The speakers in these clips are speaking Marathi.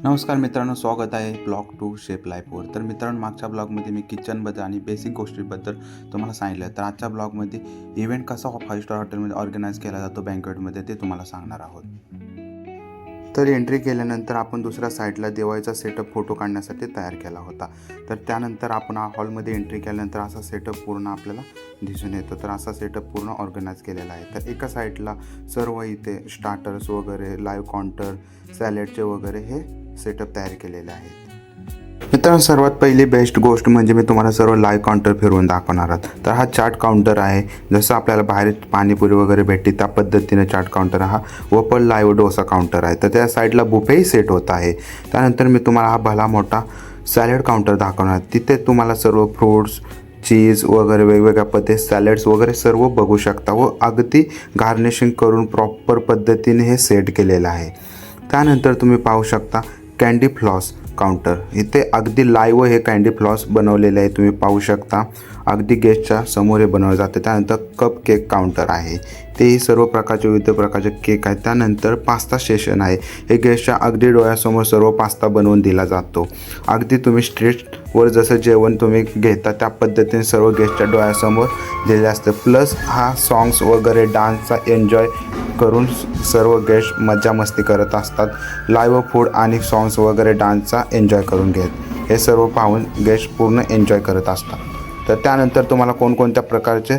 नमस्कार मित्रांनो, स्वागत आहे ब्लॉग टू शेप लाईफवर. तर मित्रांनो, मागच्या ब्लॉगमध्ये मी किचनबद्दल आणि बेसिक गोष्टींबद्दल तुम्हाला सांगितलं. तर आजच्या ब्लॉगमध्ये इव्हेंट कसा 5 स्टार हॉटेलमध्ये ऑर्गनाईज केला जातो बँक्वेटमध्ये ते तुम्हाला सांगणार आहोत. तर एंट्री केल्यानंतर आपण दुसऱ्या साईडला देवाचा सेटअप फोटो काढण्यासाठी तयार केला होता. तर त्यानंतर आपण हॉलमध्ये एंट्री केल्यानंतर असा सेटअप पूर्ण आपल्याला दिसून येतो. तर असा सेटअप पूर्ण ऑर्गनाईज केलेला आहे. तर एका साईडला सर्व इथे स्टार्टर्स वगैरे, लाईव्ह काउंटर, सॅलेडचे वगैरे हे सेटअप तयार केलेले आहेत. मित्रांनो, सर्वात पहिली बेस्ट गोष्ट म्हणजे मी तुम्हाला सर्व लाईव्ह काउंटर फिरवून दाखवणार आहे. तर हा चाट काउंटर आहे. जसं आपल्याला बाहेर पाणीपुरी वगैरे भेटते त्या पद्धतीने चाट काउंटर हा वपल लाईव्ह डोसा काउंटर आहे. तर त्या साईडला बुफेही सेट होत आहे. त्यानंतर मी तुम्हाला हा भला मोठा सॅलड काउंटर दाखवणार. तिथे तुम्हाला सर्व फ्रूट्स, चीज वगैरे वेगवेगळ्या पद्धती सॅलड्स वगैरे सर्व बघू शकता व अगदी गार्निशिंग करून प्रॉपर पद्धतीने हे सेट केलेलं आहे. त्यानंतर तुम्ही पाहू शकता कँडी फ्लॉस काउंटर. इथे अगदी लाईव्ह हे कँडी फ्लॉस बनवलेले आहे. तुम्ही पाहू शकता अगदी गेस्टच्या समोर हे बनवलं जातं. त्यानंतर कप केक काउंटर आहे. तेही सर्व प्रकारचे विविध प्रकारचे केक आहेत. त्यानंतर पास्ता स्टेशन आहे. हे गेस्टच्या अगदी डोळ्यासमोर सर्व पास्ता बनवून दिला जातो. अगदी तुम्ही स्ट्रीटवर जसं जेवण तुम्ही घेता त्या पद्धतीने सर्व गेस्टच्या डोळ्यासमोर दिलेलं असतं. प्लस हा सॉंग्स वगैरे डान्सचा एन्जॉय करून सर्व गेस्ट मजा मस्ती करत असतात. लाईव्ह फूड आणि सॉंग्स वगैरे डान्सचा एन्जॉय करून घेत हे सर्व पाहून गेस्ट पूर्ण एन्जॉय करत असतात. तर त्यानंतर तुम्हाला कोणकोणत्या प्रकारचे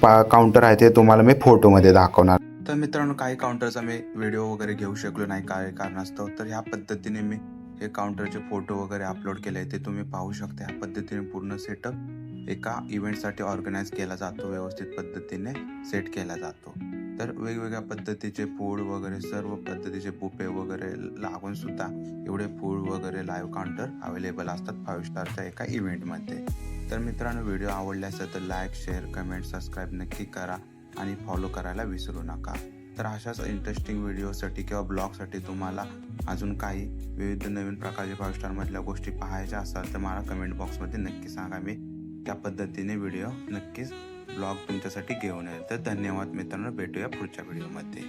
काउंटर आहेत ते तुम्हाला मी फोटोमध्ये दाखवणार. तर मित्रांनो, काही काउंटरचा मी व्हिडिओ वगैरे घेऊ शकलो नाही काही कारणास्तव. तर ह्या पद्धतीने मी हे काउंटरचे फोटो वगैरे अपलोड केले ते तुम्ही पाहू शकता. ह्या पद्धतीने पूर्ण सेटअप एका इव्हेंटसाठी ऑर्गनाईज केला जातो. व्यवस्थित पद्धतीने सेट केला जातो. तर वेगवेगळ्या पद्धतीचे फूड वगैरे सर्व पद्धतीचे बुफे वगैरे लागून सुद्धा एवढे फूड वगैरे लाईव्ह काउंटर अवेलेबल असतात 5 स्टारच्या एका इव्हेंटमध्ये. तर मित्रांनो, व्हिडिओ आवडला असेल तर लाईक, शेअर, कमेंट, सबस्क्राईब नक्की करा आणि फॉलो करायला विसरू नका. तर अशाच इंटरेस्टिंग व्हिडिओसाठी किंवा ब्लॉगसाठी तुम्हाला अजून काही विविध नवीन प्रकारचे 5 स्टारमधल्या गोष्टी पाहायच्या असाल तर मला कमेंट बॉक्समध्ये नक्की सांगा. मी त्या पद्धतीने व्हिडिओ नक्कीच ब्लॉग तुमच्यासाठी घेऊन येईल. तर धन्यवाद मित्रांनो, भेटूया पुढच्या व्हिडिओमध्ये.